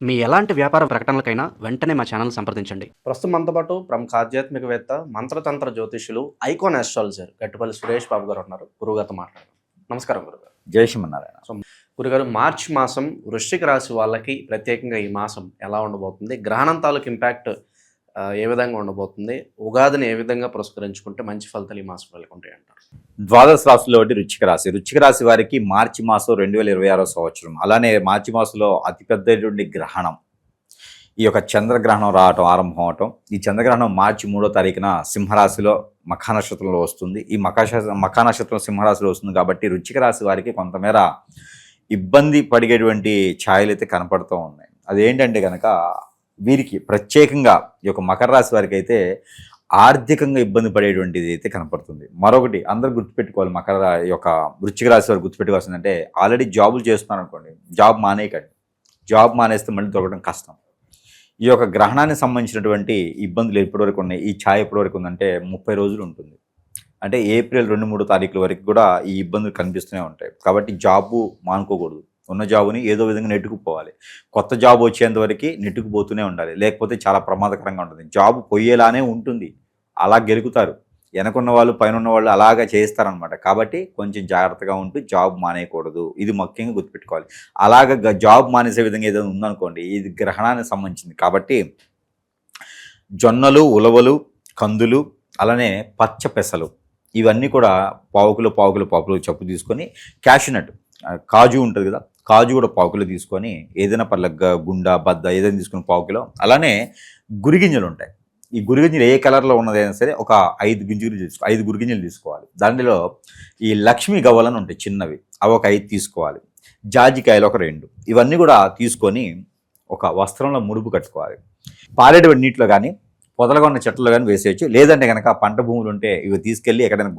మీ ఎలాంటి వ్యాపార ప్రకటనలకైనా వెంటనే మా ఛానల్ సంప్రదించండి. ప్రస్తుతం మనతో పాటు ప్రముఖ ఆధ్యాత్మికవేత్త, మంత్రతంత్ర జ్యోతిషులు, ఐకాన్ ఆస్ట్రాలజర్ గట్టుపల్లి సురేష్ బాబు గారు ఉన్నారు. గురుగారితో మాట్లాడదాం. నమస్కారం గురుగారు. జై శ్రీమన్నారాయణ. సో గురుగారు, మార్చి మాసం వృశ్చిక రాశి వాళ్ళకి ప్రత్యేకంగా ఈ మాసం ఎలా ఉండబోతుంది? గ్రహణం తాలూకు ఇంపాక్ట్ ఏ విధంగా ఉండబోతుంది? ఉగాదిని ఏ విధంగా పురస్కరించుకుంటే మంచి ఫలితాలు ఈ మాసం వాళ్ళకి ఉంటాయి అంటారు? ద్వాదశ రాశిలో వృశ్చిక రాశి. వృశ్చిక రాశి వారికి మార్చి మాసం 2026 సంవత్సరం. అలానే మార్చి మాసంలో అతిపెద్దటువంటి గ్రహణం, ఈ యొక్క చంద్రగ్రహణం రావటం ఆరంభం అవటం. ఈ చంద్రగ్రహణం మార్చి 3వ తారీఖున సింహరాశిలో మఖా నక్షత్రంలో వస్తుంది. ఈ మఖా నక్షత్రం సింహరాశిలో వస్తుంది కాబట్టి వృశ్చిక రాశి వారికి కొంతమేర ఇబ్బంది పడిగేటువంటి ఛాయలు అయితే కనపడుతూ ఉన్నాయి. అదేంటంటే కనుక వీరికి ప్రత్యేకంగా ఈ యొక్క మకర రాశి వారికి అయితే ఆర్థికంగా ఇబ్బంది పడేటువంటిది అయితే కనపడుతుంది. మరొకటి అందరూ గుర్తుపెట్టుకోవాలి, ఈ యొక్క వృశ్చిక రాశి వారు గుర్తుపెట్టుకోవాల్సిందంటే ఆల్రెడీ జాబులు చేస్తున్నారు అనుకోండి, జాబ్ మానేయకండి. జాబ్ మానేస్తే మళ్ళీ దొరకడం కష్టం. ఈ యొక్క గ్రహణానికి సంబంధించినటువంటి ఇబ్బందులు ఎప్పటివరకు ఉన్నాయి, ఈ ఛాయ ఎప్పటివరకు ఉందంటే 30 రోజులు ఉంటుంది. అంటే ఏప్రిల్ 2-3 తారీఖుల వరకు కూడా ఈ ఇబ్బందులు కనిపిస్తూనే ఉంటాయి. కాబట్టి జాబు మానుకోకూడదు. ఉన్న జాబుని ఏదో విధంగా నెట్టుకుపోవాలి. కొత్త జాబ్ వచ్చేంత వరకు నెట్టుకుపోతూనే ఉండాలి, లేకపోతే చాలా ప్రమాదకరంగా ఉంటుంది. జాబు పోయేలానే ఉంటుంది, అలా గెలుకుతారు. వెనకున్న వాళ్ళు పైన ఉన్న వాళ్ళు అలాగా చేస్తారనమాట. కాబట్టి కొంచెం జాగ్రత్తగా ఉంటూ జాబ్ మానేయకూడదు. ఇది ముఖ్యంగా గుర్తుపెట్టుకోవాలి. అలాగ జాబ్ మానేసే విధంగా ఏదైనా ఉందనుకోండి, ఇది గ్రహణానికి సంబంధించింది. కాబట్టి జొన్నలు, ఉలవలు, కందులు, అలానే పచ్చ పెసలు, ఇవన్నీ కూడా పావుకులు చప్పు తీసుకొని, క్యాషనట్ కాజు ఉంటుంది కదా, కాజు కూడా పావుకిలో తీసుకొని, ఏదైనా పర్లెగ్గ గుండ బద్ద ఏదైనా తీసుకుని పావుకిలో. అలానే గురిగింజలు ఉంటాయి. ఈ గురిగింజలు ఏ కలర్లో ఉన్నదైనా సరే ఒక 5 గురిగింజలు తీసుకోవాలి. దానిలో ఈ లక్ష్మీ గవ్వలను ఉంటాయి చిన్నవి, అవి ఒక 5 తీసుకోవాలి. జాజికాయలు ఒక 2, ఇవన్నీ కూడా తీసుకొని ఒక వస్త్రంలో ముడుపు కట్టుకోవాలి. పారేడు నీటిలో కానీ పొదలుగా ఉన్న చెట్లలో కానీ వేసేయచ్చు. లేదంటే కనుక పంట భూములు ఉంటే ఇవి తీసుకెళ్ళి ఎక్కడైనా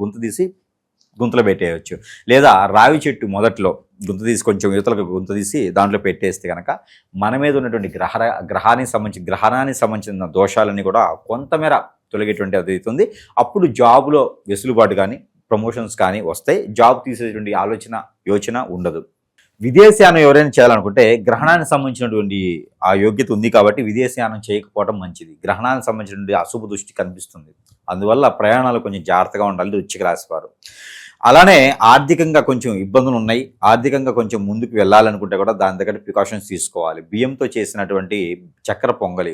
గుంతలో పెట్టేయచ్చు. లేదా రావి చెట్టు మొదట్లో గుంత తీసి కొంచెం యువతలకు గుంత తీసి దాంట్లో పెట్టేస్తే కనుక మన మీద ఉన్నటువంటి గ్రహణానికి సంబంధించిన దోషాలన్నీ కూడా కొంతమేర తొలగేటువంటి అది అవుతుంది. అప్పుడు జాబ్లో వెసులుబాటు కానీ ప్రమోషన్స్ కానీ వస్తాయి. జాబ్ తీసేటువంటి యోచన ఉండదు. విదేశయానం ఎవరైనా చేయాలనుకుంటే గ్రహణానికి సంబంధించినటువంటి ఆ యోగ్యత ఉంది కాబట్టి విదేశయానం చేయకపోవడం మంచిది. గ్రహణానికి సంబంధించినటువంటి అశుభ దృష్టి కనిపిస్తుంది. అందువల్ల ప్రయాణాలు కొంచెం జాగ్రత్తగా ఉండాలి వృశ్చిక రాశి వారు. అలానే ఆర్థికంగా కొంచెం ఇబ్బందులు ఉన్నాయి. ఆర్థికంగా కొంచెం ముందుకు వెళ్ళాలనుకుంటే కూడా దాని దగ్గర ప్రికాషన్స్ తీసుకోవాలి. బియ్యంతో చేసినటువంటి చక్కెర పొంగలి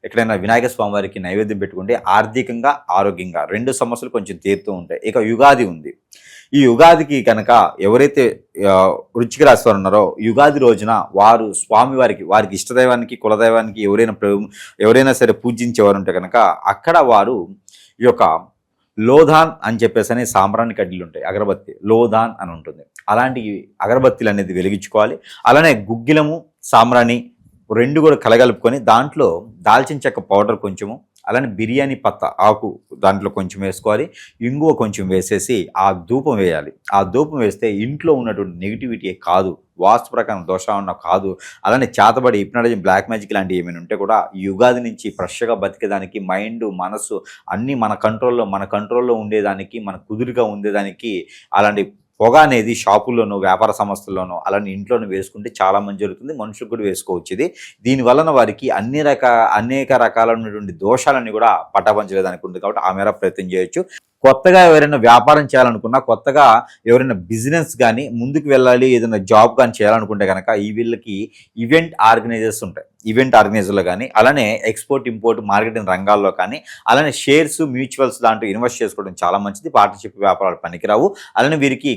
ఎక్కడైనా వినాయక స్వామి వారికి నైవేద్యం పెట్టుకుంటే ఆర్థికంగా ఆరోగ్యంగా 2 సమస్యలు కొంచెం తీరుతూ ఉంటాయి. ఇక యుగాది ఉంది. ఈ యుగాదికి కనుక ఎవరైతే వృశ్చిక రాశి వారు ఉన్నారో యుగాది రోజున వారు వారికి ఇష్టదైవానికి కులదైవానికి ఎవరైనా సరే పూజించేవారు ఉంటే కనుక అక్కడ వారు ఈ యొక్క లోధాన్ అని చెప్పేసి సాంబ్రాణి కడ్డీలు ఉంటాయి, అగరబత్తి లోధాన్ అని ఉంటుంది. అలాంటి అగరబత్తీలు అనేది వెలిగించుకోవాలి. అలానే గుగ్గిలము సాంబ్రాణి 2 కూడా కలగలుపుకొని దాంట్లో దాల్చిన చెక్క పౌడర్ కొంచెము, అలానే బిర్యానీ పత్త ఆకు దాంట్లో కొంచెం వేసుకోవాలి. ఇంగువ కొంచెం వేసేసి ఆ ధూపం వేయాలి. ఆ ధూపం వేస్తే ఇంట్లో ఉన్నటువంటి నెగిటివిటీ కాదు, వాస్తు ప్రకారం దోషం కాదు. అలానే చేతబడి హిప్నటిజం, బ్లాక్ మ్యాజిక్ లాంటివి ఏమైనా ఉంటే కూడా ఈ యుగాది నుంచి ఫ్రెష్గా బతికేదానికి మైండ్ మనసు అన్నీ మన కంట్రోల్లో ఉండేదానికి, మన కుదురుగా ఉండేదానికి అలాంటి పొగ అనేది షాపుల్లోనూ వ్యాపార సంస్థల్లోనూ అలానే ఇంట్లోనూ వేసుకుంటే చాలా మంచి జరుగుతుంది. మనుషులకు కూడా వేసుకోవచ్చు. దీనివలన వారికి అనేక రకాలైనటువంటి దోషాలన్నీ కూడా పటాపంచలేదానికి ఉంటుంది. కాబట్టి ఆ మేర ప్రయత్నం చేయొచ్చు. కొత్తగా ఎవరైనా వ్యాపారం చేయాలనుకున్నా, కొత్తగా ఎవరైనా బిజినెస్ కానీ ముందుకు వెళ్ళాలి, ఏదైనా జాబ్ కానీ చేయాలనుకుంటే కనుక వీళ్ళకి ఈవెంట్ ఆర్గనైజర్స్ ఉంటాయి. ఈవెంట్ ఆర్గనైజర్లో కానీ అలానే ఎక్స్పోర్ట్ ఇంపోర్ట్ మార్కెటింగ్ రంగాల్లో కానీ అలానే షేర్స్ మ్యూచువల్స్ లాంటివి ఇన్వెస్ట్ చేసుకోవడం చాలా మంచిది. పార్ట్నర్షిప్ వ్యాపారాలు పనికిరావు. అలానే వీరికి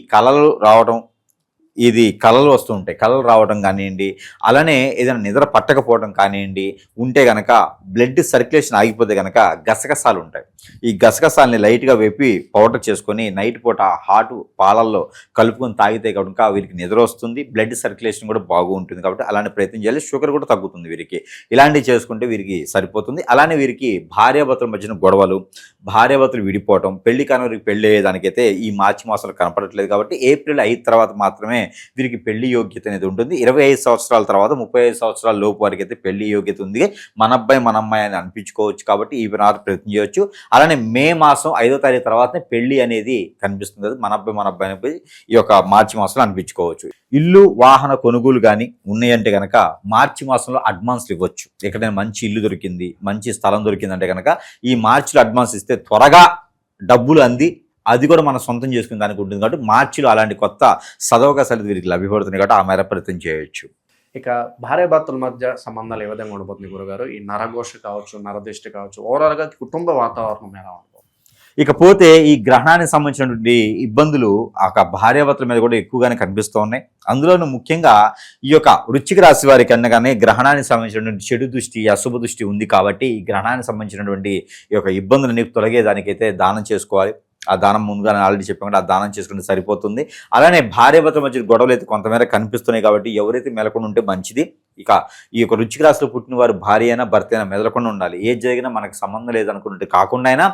కళలు వస్తూ ఉంటాయి. కళలు రావడం కానివ్వండి, అలానే ఏదైనా నిద్ర పట్టకపోవడం కానివ్వండి ఉంటే కనుక బ్లడ్ సర్క్యులేషన్ ఆగిపోతే కనుక గసగసాలు ఉంటాయి. ఈ గసగసాలని లైట్గా వేపి పౌడర్ చేసుకొని నైట్ పూట హాట్ పాలల్లో కలుపుకొని తాగితే కనుక వీరికి నిద్ర వస్తుంది, బ్లడ్ సర్క్యులేషన్ కూడా బాగుంటుంది. కాబట్టి అలాంటి ప్రయత్నం చేయాలి. షుగర్ కూడా తగ్గుతుంది వీరికి. ఇలాంటివి చేసుకుంటే వీరికి సరిపోతుంది. అలానే వీరికి భార్యాభర్తల మధ్యన గొడవలు, భార్యాభర్తలు విడిపోవటం, పెళ్లి కాని పెళ్లి అయ్యేదానికైతే ఈ మార్చి మాసంలో కనపడట్లేదు. కాబట్టి ఏప్రిల్ 5 తర్వాత మాత్రమే వీరికి పెళ్లి యోగ్యత అనేది ఉంటుంది. 25 సంవత్సరాల తర్వాత 35 సంవత్సరాల లోపు వారికి అయితే పెళ్లి యోగ్యత ఉంది. మన అబ్బాయి మన అమ్మాయి అని అనిపించుకోవచ్చు కాబట్టి ఈ ప్రయత్నం చేయొచ్చు. అలానే మే మాసం 5వ తారీఖు తర్వాతనే పెళ్లి అనేది కనిపిస్తుంది. మన అబ్బాయి అని ఈ యొక్క మార్చి మాసంలో అనిపించుకోవచ్చు. ఇల్లు వాహన కొనుగోలు కానీ ఉన్నాయంటే కనుక మార్చి మాసంలో అడ్వాన్స్లు ఇవ్వచ్చు. ఎక్కడైనా మంచి ఇల్లు దొరికింది, మంచి స్థలం దొరికిందంటే కనుక ఈ మార్చిలో అడ్వాన్స్ ఇస్తే త్వరగా డబ్బులు అంది అది కూడా మనం సొంతం చేసుకునే దానికి ఉంటుంది. కాబట్టి మార్చిలో అలాంటి కొత్త సదవకాశాలు వీరికి లభ్యపడుతున్నాయి కాబట్టి ఆ మేర ప్రయత్నం చేయొచ్చు. ఇక భార్యాభర్తల మధ్య సంబంధాలు ఏ విధంగా ఉండబోతుంది గురుగారు? ఈ నరఘోష కావచ్చు, నరదిష్టి కావచ్చు, ఓవరాల్గా కుటుంబ వాతావరణం ఎలా ఉండబోతుంది? ఇకపోతే ఈ గ్రహణానికి సంబంధించినటువంటి ఇబ్బందులు ఆ భార్యాభర్తల మీద కూడా ఎక్కువగానే కనిపిస్తూ ఉన్నాయి. అందులోనూ ముఖ్యంగా ఈ యొక్క వృశ్చిక రాశి వారికి అనగానే గ్రహణానికి సంబంధించినటువంటి చెడు దృష్టి, అశుభ దృష్టి ఉంది కాబట్టి ఈ గ్రహణానికి సంబంధించినటువంటి ఈ యొక్క ఇబ్బందులని తొలగేదానికైతే దానం చేసుకోవాలి. ఆ దానం ముందుగా ఆల్రెడీ చెప్పాను, ఆ దానం చేసుకుంటే సరిపోతుంది. అలానే భార్యాభర్తల మధ్య గొడవలు అయితే కొంతమేర కనిపిస్తున్నాయి కాబట్టి ఎవరైతే మెలకుండా ఉంటే మంచిది. ఇక ఈ యొక్క వృశ్చిక రాశిలో పుట్టిన వారు భార్య అయినా భర్త అయినా మెదలకుండా ఉండాలి. ఏది జరిగినా మనకు సంబంధం లేదనుకుంటే కాకుండా అయినా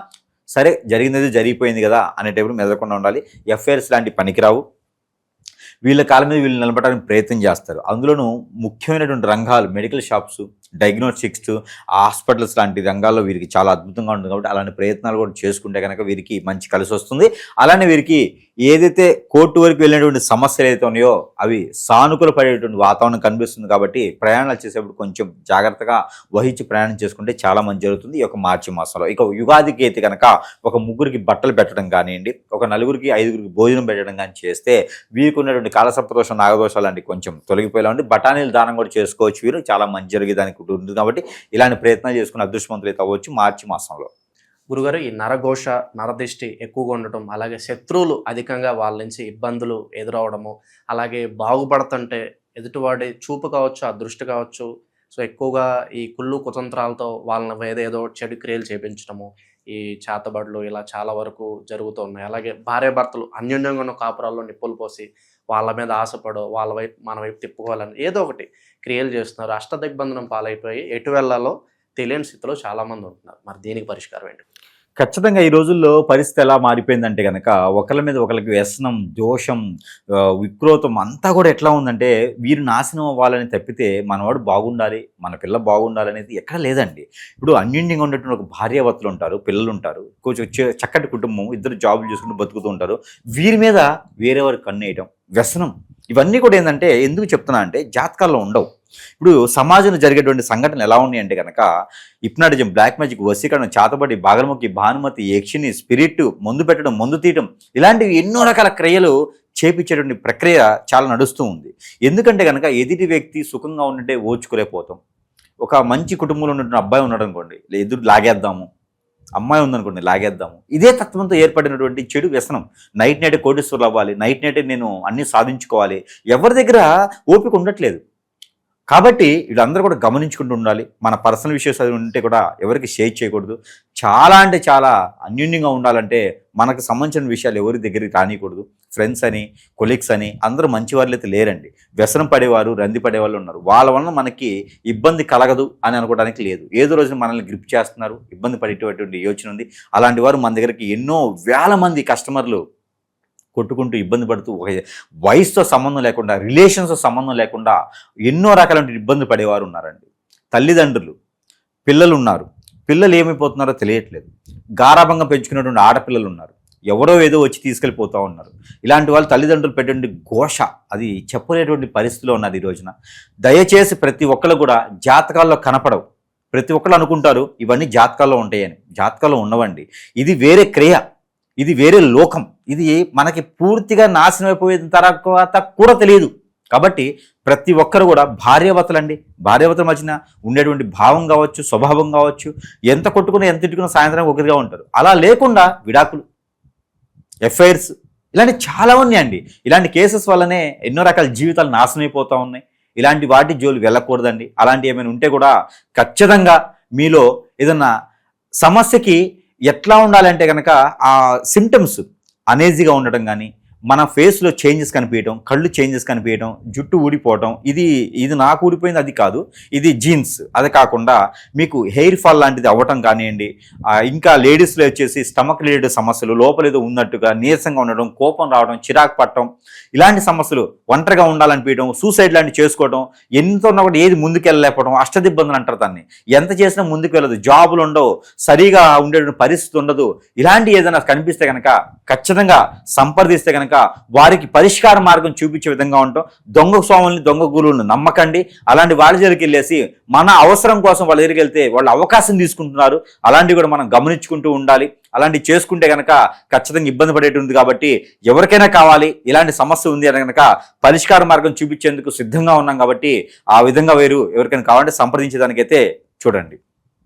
సరే జరిగినది జరిగిపోయింది కదా అనేటప్పుడు మెదలకుండా ఉండాలి. ఎఫ్ఐఆర్స్ లాంటి పనికిరావు. వీళ్ళ కాలం మీద వీళ్ళు నిలబడడానికి ప్రయత్నం చేస్తారు. అందులోనూ ముఖ్యమైనటువంటి రంగాలు మెడికల్ షాప్స్, డయాగ్నోస్టిక్స్, హాస్పిటల్స్ లాంటి రంగాల్లో వీరికి చాలా అద్భుతంగా ఉంటుంది. కాబట్టి అలాంటి ప్రయత్నాలు కూడా చేసుకుంటే కనుక వీరికి మంచి కలిసి వస్తుంది. అలానే వీరికి ఏదైతే కోర్టు వరకు వెళ్ళినటువంటి సమస్యలు అయితే ఉన్నాయో అవి సానుకూల పడేటువంటి వాతావరణం కనిపిస్తుంది. కాబట్టి ప్రయాణాలు చేసేప్పుడు కొంచెం జాగ్రత్తగా వహించి ప్రయాణం చేసుకుంటే చాలా మంచి జరుగుతుంది ఈ యొక్క మార్చి మాసంలో. ఇక యుగాదికి అయితే కనుక ఒక ముగ్గురికి బట్టలు పెట్టడం కానివ్వండి, ఒక నలుగురికి 5గురికి భోజనం పెట్టడం కానీ చేస్తే వీరికి ఉన్నటువంటి కాలసర్పదోషం, నాగదోషాలు లాంటి కొంచెం తొలగిపోయేలా ఉండి బఠానీలు దానం కూడా చేసుకోవచ్చు. వీరు చాలా మంచి జరిగేదానికి ఉంటుంది. కాబట్టి ఇలాంటి ప్రయత్నాలు చేసుకుని అదృష్టవంతులు అయితే అవ్వచ్చు మార్చి మాసంలో. గురుగారు, ఈ నరఘోష, నరదిష్టి ఎక్కువగా ఉండటం, అలాగే శత్రువులు అధికంగా వాళ్ళ నుంచి ఇబ్బందులు ఎదురవడము, అలాగే బాగుపడుతుంటే ఎదుటివాడి చూపు కావచ్చు, ఆ దృష్టి కావచ్చు, సో ఎక్కువగా ఈ కుళ్ళు కుతంత్రాలతో వాళ్ళని ఏదో చెడు క్రియలు చేపించడము, ఈ చేతబడులు ఇలా చాలా వరకు జరుగుతూ ఉన్నాయి. అలాగే భార్యాభర్తలు అన్యోన్యంగా ఉన్న కాపురాల్లో నిప్పులు పోసి వాళ్ళ మీద ఆశపడో వాళ్ళ వైపు మన వైపు తిప్పుకోవాలని ఏదో ఒకటి క్రియలు చేస్తున్నారు. అష్టదిగ్బంధనం పాలైపోయి ఎటు వెళ్ళాలో తెలియని స్థితిలో చాలామంది ఉంటున్నారు. మరి దీనికి పరిష్కారం ఏంటి? ఖచ్చితంగా ఈ రోజుల్లో పరిస్థితి ఎలా మారిపోయిందంటే కనుక ఒకళ్ళ మీద ఒకరికి వ్యసనం, దోషం, విక్రోధం అంతా కూడా ఎట్లా ఉందంటే వీరు నాశనం అవ్వాలని తప్పితే మనవాడు బాగుండాలి, మన పిల్ల బాగుండాలి అనేది ఎక్కడ లేదండి. ఇప్పుడు అన్యోన్యంగా ఉండేటువంటి ఒక భార్యాభర్తలు ఉంటారు, పిల్లలు ఉంటారు, కొంచెం చక్కటి కుటుంబం, ఇద్దరు జాబులు చేసుకుంటూ బతుకుతూ ఉంటారు. వీరి మీద వేరే వారికి కన్నేయటం, వ్యసనం, ఇవన్నీ కూడా ఏంటంటే ఎందుకు చెప్తున్నా అంటే జాతకాల్లో ఉండవు. ఇప్పుడు సమాజంలో జరిగేటువంటి సంఘటనలు ఎలా ఉన్నాయి అంటే కనుక హిప్నాటిజం, బ్లాక్ మ్యాజిక్, వశీకరణం, చాతబడి, బాగలముఖి, భానుమతి, యక్షిని, స్పిరిట్, మందు పెట్టడం, మందు తీయటం, ఇలాంటివి ఎన్నో రకాల క్రియలు చేపించేటువంటి ప్రక్రియ చాలా నడుస్తూ ఉంది. ఎందుకంటే కనుక ఎదుటి వ్యక్తి సుఖంగా ఉంటే ఓర్చుకోలేకపోతాం. ఒక మంచి కుటుంబంలో ఉన్నటువంటి అబ్బాయి ఉన్నాడు అనుకోండి, ఎదురు లాగేద్దాము, అమ్మాయి ఉందనుకోండి లాగేద్దాము. ఇదే తత్వంతో ఏర్పడినటువంటి చెడు వ్యసనం. నైట్ నైటే కోటీశ్వరులు అవ్వాలి, నైట్ నైటే నేను అన్నీ సాధించుకోవాలి, ఎవరి దగ్గర ఓపిక ఉండట్లేదు. కాబట్టి వీళ్ళందరూ కూడా గమనించుకుంటూ ఉండాలి. మన పర్సనల్ విషయాలు ఉంటే కూడా ఎవరికి షేర్ చేయకూడదు. చాలా అంటే చాలా అన్యోన్యంగా ఉండాలంటే మనకు సంబంధించిన విషయాలు ఎవరి దగ్గరికి రానియకూడదు. ఫ్రెండ్స్ అని, కొలీగ్స్ అని అందరూ మంచి వాళ్ళు అయితే లేరండి. వ్యసనం పడేవారు, రంది పడేవాళ్ళు ఉన్నారు. వాళ్ళ వలన మనకి ఇబ్బంది కలగదు అని అనుకోవడానికి లేదు. ఏదో రోజున మనల్ని గ్రిప్ చేస్తున్నారు, ఇబ్బంది పడేటటువంటి యోచన ఉంది. అలాంటి వారు మన దగ్గరికి ఎన్నో వేల మంది కస్టమర్లు కొట్టుకుంటూ ఇబ్బంది పడుతూ వయసుతో సంబంధం లేకుండా, రిలేషన్స్తో సంబంధం లేకుండా ఎన్నో రకాల ఇబ్బంది పడేవారు ఉన్నారండి. తల్లిదండ్రులు, పిల్లలు ఉన్నారు, పిల్లలు ఏమైపోతున్నారో తెలియట్లేదు. గారాభంగా పెంచుకున్నటువంటి ఆడపిల్లలు ఉన్నారు, ఎవరో ఏదో వచ్చి తీసుకెళ్ళిపోతూ ఉన్నారు. ఇలాంటి వాళ్ళు తల్లిదండ్రులు పెట్టినటువంటి ఘోష అది చెప్పలేటువంటి పరిస్థితిలో ఉన్నారు ఈ రోజున. దయచేసి ప్రతి ఒక్కరు కూడా జాతకాల్లో కనపడవు. ప్రతి ఒక్కరు అనుకుంటారు ఇవన్నీ జాతకాల్లో ఉంటాయని. జాతకాల్లో ఉండవండి. ఇది వేరే క్రియ, ఇది వేరే లోకం, ఇది మనకి పూర్తిగా నాశనం అయిపోయిన తర్వాత కూడా తెలియదు. కాబట్టి ప్రతి ఒక్కరు కూడా భార్యాభర్తలండి, భార్యాభర్తల మధ్యన ఉండేటువంటి భావం కావచ్చు, స్వభావం కావచ్చు, ఎంత కొట్టుకున్నా ఎంత తిట్టుకున్నా సాయంత్రం ఒకరిగా ఉంటారు. అలా లేకుండా విడాకులు, ఎఫ్ఐఆర్స్ ఇలాంటి చాలా ఉన్నాయండి. ఇలాంటి కేసెస్ వల్లనే ఎన్నో రకాల జీవితాలు నాశనం అయిపోతూ ఉన్నాయి. ఇలాంటి వాటి జోలు వెళ్ళకూడదండి. అలాంటి ఏమైనా ఉంటే కూడా ఖచ్చితంగా మీలో ఏదన్నా సమస్యకి ఎట్లా ఉండాలంటే కనుక ఆ సిమ్టమ్స్ అనేజీగా ఉండటం కానీ, మన ఫేస్లో చేంజెస్ కనిపించడం, కళ్ళు చేంజెస్ కనిపించడం, జుట్టు ఊడిపోవటం, ఇది నాకు ఊడిపోయింది అది కాదు, ఇది జీన్స్. అది కాకుండా మీకు హెయిర్ ఫాల్ లాంటిది అవ్వటం కానివ్వండి, ఇంకా లేడీస్లో వచ్చేసి స్టమక్ రిలేటెడ్ సమస్యలు, లోపల ఏదో ఉన్నట్టుగా నీరసంగా ఉండడం, కోపం రావడం, చిరాకు పట్టడం, ఇలాంటి సమస్యలు, ఒంటరిగా ఉండాలనిపించడం, సూసైడ్ లాంటివి చేసుకోవడం, ఎంత ఉన్నా కూడా ఏది ముందుకెళ్ళలేకపోవడం, అష్టదిబ్బందులు అంటారు దాన్ని. ఎంత చేసినా ముందుకు వెళ్ళదు, జాబులు ఉండవు, సరిగా ఉండేటువంటి పరిస్థితి ఉండదు. ఇలాంటి ఏదైనా కనిపిస్తే కనుక ఖచ్చితంగా సంప్రదిస్తే కనుక వారికి పరిష్కార మార్గం చూపించే విధంగా ఉంటాం. దొంగ స్వాముల్ని, దొంగ గురువులను నమ్మకండి. అలాంటి వాళ్ళ దగ్గరికి వెళ్ళేసి మన అవసరం కోసం వాళ్ళ దగ్గరికి వెళ్తే వాళ్ళు అవకాశం తీసుకుంటున్నారు. అలాంటివి కూడా మనం గమనించుకుంటూ ఉండాలి. అలాంటివి చేసుకుంటే కనుక ఖచ్చితంగా ఇబ్బంది పడేటుంది. కాబట్టి ఎవరికైనా కావాలి, ఇలాంటి సమస్య ఉంది అని కనుక పరిష్కార మార్గం చూపించేందుకు సిద్ధంగా ఉన్నాం. కాబట్టి ఆ విధంగా ఎవరికైనా కావాలంటే సంప్రదించేదానికైతే చూడండి.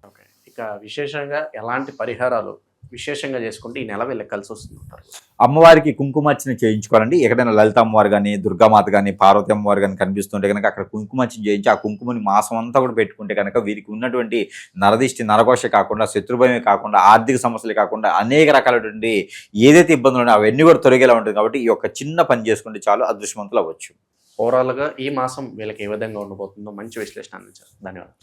ఓకే, ఇక విశేషంగా ఎలాంటి పరిహారాలు విశేషంగా చేసుకుంటే ఈ నెల వీళ్ళకి కలిసి వస్తుంటారు? అమ్మవారికి కుంకుమార్చన చేయించుకోవాలండి. ఎక్కడైనా లలిత అమ్మవారు కానీ, దుర్గామాత కానీ, పార్వతి అమ్మవారు కానీ కనిపిస్తుంటే కనుక అక్కడ కుంకుమార్చన చేయించి ఆ కుంకుమని మాసం అంతా కూడా పెట్టుకుంటే కనుక వీరికి ఉన్నటువంటి నరదిష్టి, నరఘోష కాకుండా, శత్రుభయమే కాకుండా, ఆర్థిక సమస్యలు కాకుండా అనేక రకాలైనటువంటి ఏదైతే ఇబ్బందులు ఉన్నాయో అవన్నీ కూడా తొలగేలా ఉంటుంది. కాబట్టి ఈ యొక్క చిన్న పని చేసుకుంటే చాలు అదృష్టవంతులు అవ్వచ్చు. ఓవరాల్గా ఈ మాసం వీళ్ళకి ఏ విధంగా ఉండబోతుందో మంచి విశ్లేషణ అందించారు. ధన్యవాదాలు.